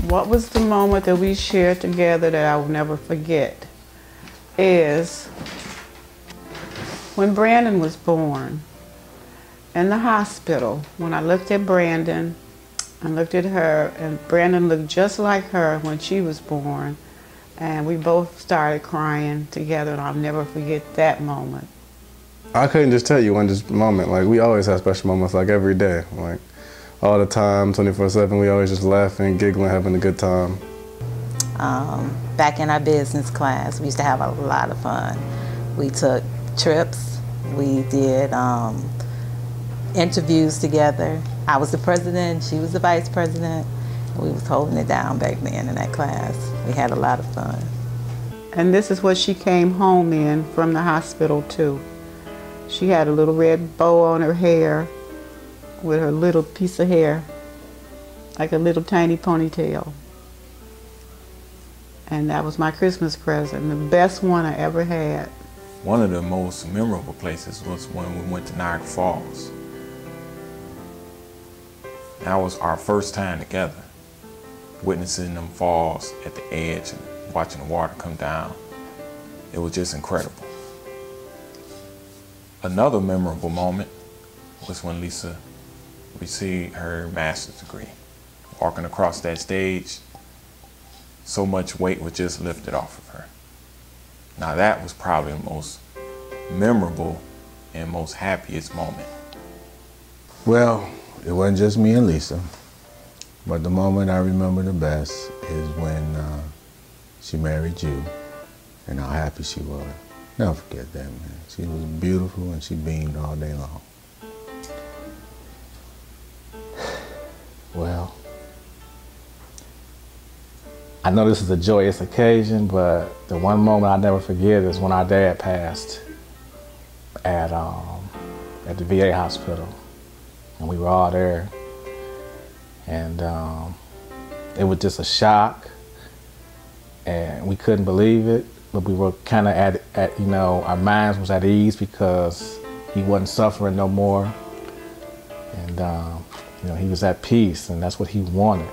What was the moment that we shared together that I will never forget is when Brandon was born in the hospital. When I looked at Brandon, I looked at her, and Brandon looked just like her when she was born, and we both started crying together, and I'll never forget that moment. I couldn't just tell you one just moment. Like, we always have special moments, like every day, like all the time, 24/7. We always just laughing, giggling, having a good time. Back in our business class, we used to have a lot of fun. We took trips. We did interviews together. I was the president, she was the vice president. We was holding it down back then in that class. We had a lot of fun. And this is what she came home in from the hospital too. She had a little red bow on her hair with her little piece of hair, like a little tiny ponytail. And that was my Christmas present, the best one I ever had. One of the most memorable places was when we went to Niagara Falls. That was our first time together, witnessing them falls at the edge and watching the water come down. It was just incredible. Another memorable moment was when Lisa received her master's degree. Walking across that stage, so much weight was just lifted off of her. Now that was probably the most memorable and most happiest moment. Well, it wasn't just me and Lisa, but the moment I remember the best is when she married you and how happy she was. Never forget that, man. She was beautiful and she beamed all day long. Well, I know this is a joyous occasion, but the one moment I'll never forget is when our dad passed at the VA hospital. And we were all there. And it was just a shock. And we couldn't believe it, but we were kind of at, you know, our minds was at ease because he wasn't suffering no more. And, you know, he was at peace, and that's what he wanted.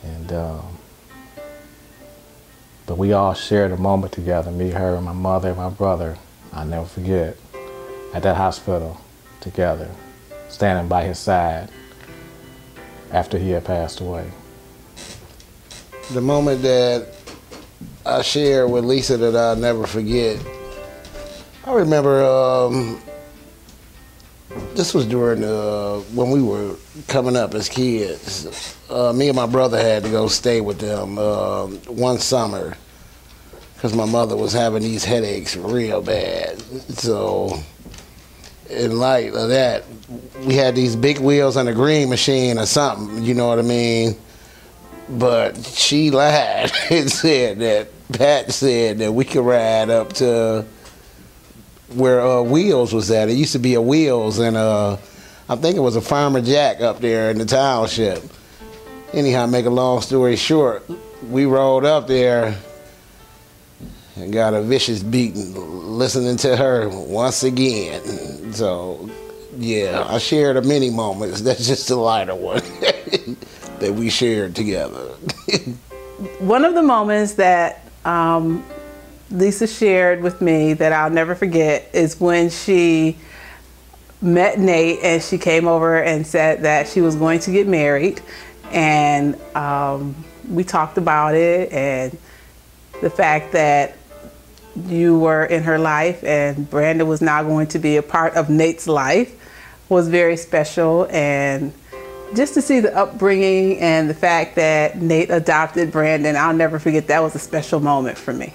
And, but we all shared a moment together, me, her, my mother, my brother. I'll never forget, at that hospital together, standing by his side after he had passed away. The moment that I shared with Lisa that I'll never forget, I remember this was during when we were coming up as kids. Me and my brother had to go stay with them one summer because my mother was having these headaches real bad. So in light of that, we had these big wheels on a green machine or something, you know what I mean? But she lied and said that, Pat said that we could ride up to where Wheels was at. It used to be a Wheels, and I think it was a Farmer Jack up there in the township. Anyhow, make a long story short, we rolled up there and got a vicious beating listening to her once again. So, yeah, I shared a many moments. That's just the lighter one that we shared together. One of the moments that Lisa shared with me that I'll never forget is when she met Nate and she came over and said that she was going to get married, and we talked about it and the fact that you were in her life and Brandon was now going to be a part of Nate's life was very special. And just to see the upbringing and the fact that Nate adopted Brandon, I'll never forget. That was a special moment for me.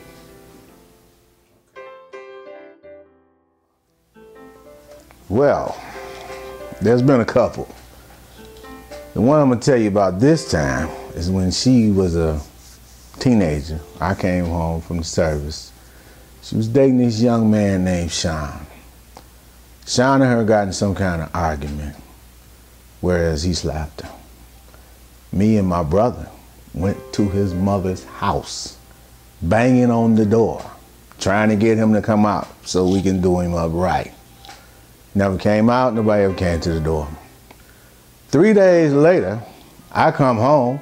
Well, there's been a couple. The one I'm gonna tell you about this time is when she was a teenager. I came home from the service. She was dating this young man named Sean. Sean and her got in some kind of argument, whereas he slapped her. Me and my brother went to his mother's house, banging on the door, trying to get him to come out so we can do him up right. Never came out, nobody ever came to the door. 3 days later, I come home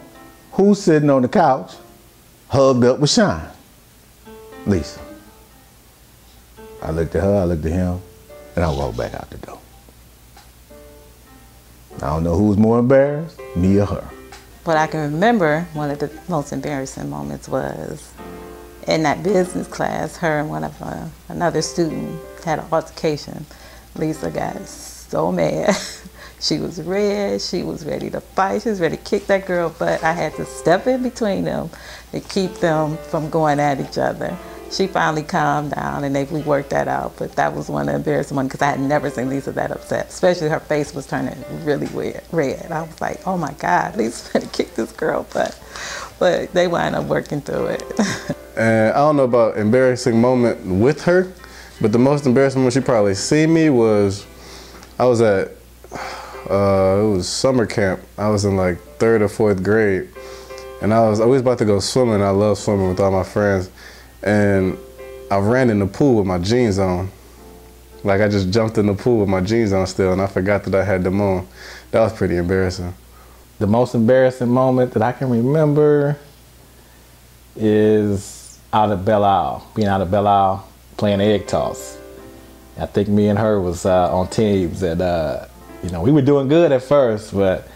Who's sitting on the couch, hugged up with Sean? Lisa. I looked at her, I looked at him, and I walked back out the door. I don't know who's more embarrassed, me or her. But I can remember one of the most embarrassing moments was in that business class, her and another student had an altercation. Lisa got so mad. She was red, she was ready to fight, she was ready to kick that girl, but I had to step in between them to keep them from going at each other. She finally calmed down and we worked that out, but that was one of the embarrassing ones because I had never seen Lisa that upset, especially her face was turning really red. I was like, oh my God, Lisa's gonna kick this girl, but they wound up working through it. And I don't know about embarrassing moment with her, but the most embarrassing moment she probably seen me was, I was at, it was summer camp. I was in like 3rd or 4th grade, and I was about to go swimming. I love swimming with all my friends. And I ran in the pool with my jeans on. Like I just jumped in the pool with my jeans on still, and I forgot that I had them on. That was pretty embarrassing. The most embarrassing moment that I can remember is out at Belle Isle, being out at Belle Isle playing egg toss. I think me and her was on teams, and you know, we were doing good at first, but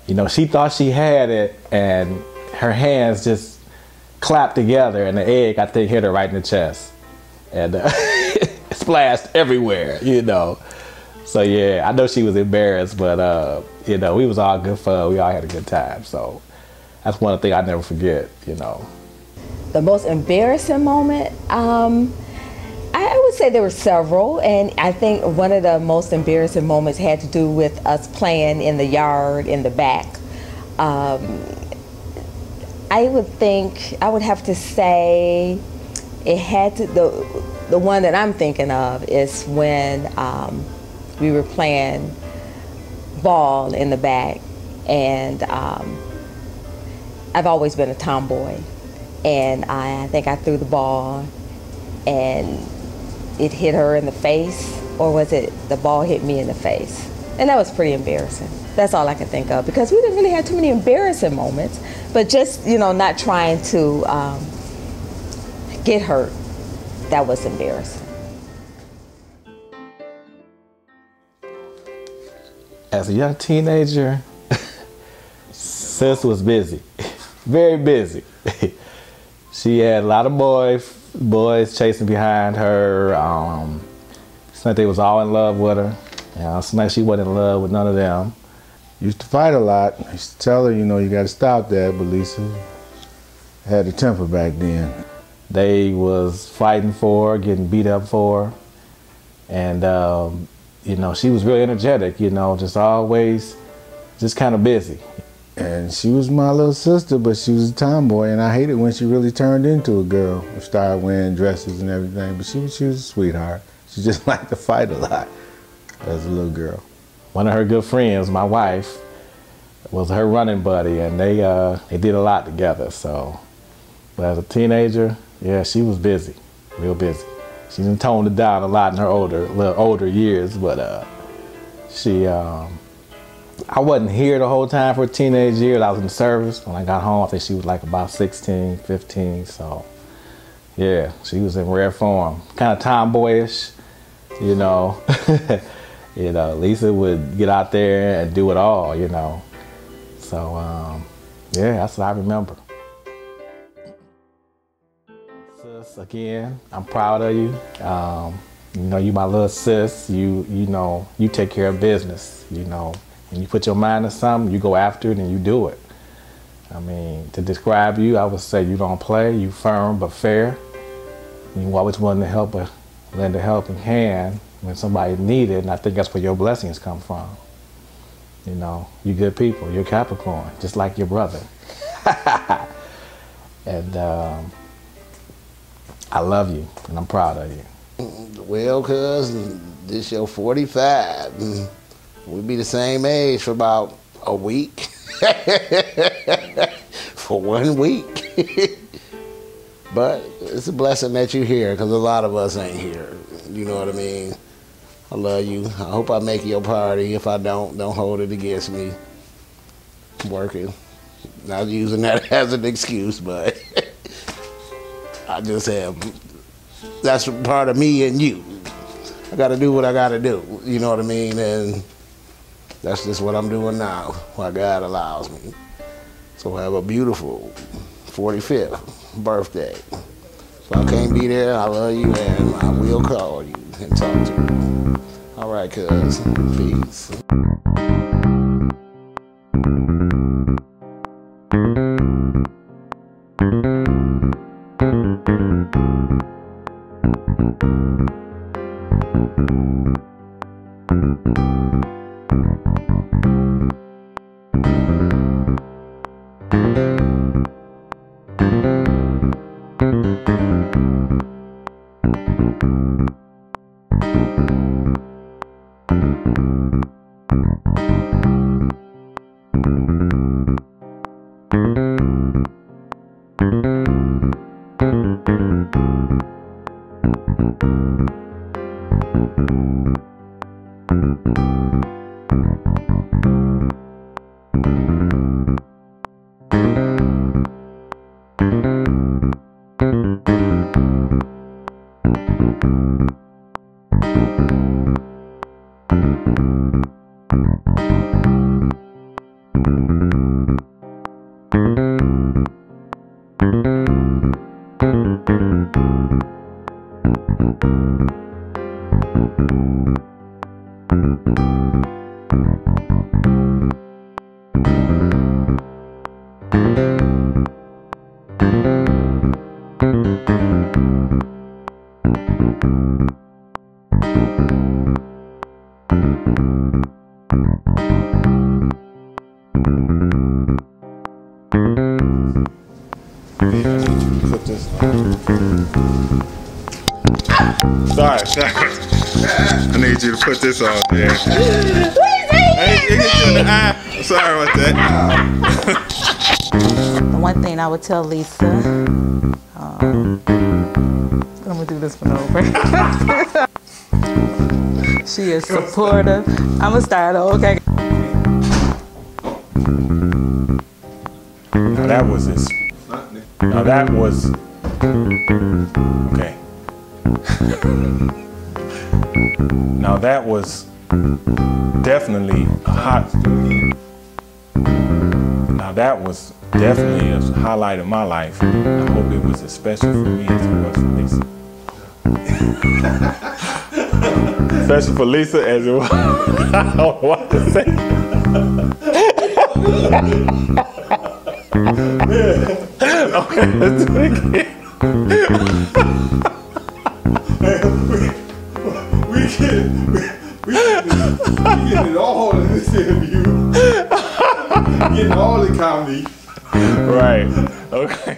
you know, she thought she had it, and her hands just clapped together, and the egg, I think, hit her right in the chest, and it splashed everywhere, you know. So yeah, I know she was embarrassed, but you know, we was all good fun. We all had a good time. So that's one thing I never forget, you know. The most embarrassing moment, I would say there were several, and I think one of the most embarrassing moments had to do with us playing in the yard in the back. I would have to say it had to, the one that I'm thinking of is when we were playing ball in the back, and I've always been a tomboy, and I think I threw the ball and it hit her in the face, or was it the ball hit me in the face? And that was pretty embarrassing. That's all I can think of, because we didn't really have too many embarrassing moments, but just, you know, not trying to get hurt, that was embarrassing. As a young teenager, Sis was busy, very busy. She had a lot of boys chasing behind her. Seemed like they was all in love with her. You know, seemed like she wasn't in love with none of them. Used to fight a lot. I used to tell her, you know, you got to stop that, but Lisa had a temper back then. They was fighting for her, getting beat up for her. And, you know, she was really energetic, you know, just always just kind of busy. And she was my little sister, but she was a tomboy, and I hated when she really turned into a girl and started wearing dresses and everything. But she was a sweetheart. She just liked to fight a lot as a little girl. One of her good friends, my wife, was her running buddy, and they did a lot together. So, but as a teenager, yeah, she was busy, real busy. She done toned it down a lot in her older years, but she, I wasn't here the whole time for teenage years. I was in the service. When I got home, I think she was like about 16, 15. So, yeah, she was in rare form, kind of tomboyish, you know. You know, Lisa would get out there and do it all, you know. So, yeah, that's what I remember. Sis, again, I'm proud of you. You know, you my little sis. You know, you take care of business, you know. When you put your mind to something, you go after it and you do it. I mean, to describe you, I would say you don't play, you firm but fair. You always willing to help, lend a helping hand when somebody needed, and I think that's where your blessings come from. You know, you good people, you're Capricorn, just like your brother. And I love you, and I'm proud of you. Well, cuz, this your 45. We'll be the same age for about a week. For 1 week. But it's a blessing that you're here, because a lot of us ain't here. You know what I mean? I love you. I hope I make your party. If I don't hold it against me. I'm working. Not using that as an excuse, but I just have, that's part of me and you. I gotta do what I gotta do, you know what I mean? And that's just what I'm doing now, what God allows me. So have a beautiful 45th birthday. If I can't be there, I love you and I will call you and talk to you. All right, cuz, peace. Put this on. Sorry. I need you to put this on, man. Hey, you get you in the eye. Sorry about that. The one thing I would tell Lisa, I'm gonna do this one over. She is supportive. I'm gonna start over, okay? Now that was this. Now that was okay. Now that was definitely a hot. Now that was definitely a highlight of my life. I hope it was as special for me as it was for Lisa. Special for Lisa as it was. I don't know what to say. Okay, let's do it again. We get it all in this interview. Getting all the comedy. Right. Okay.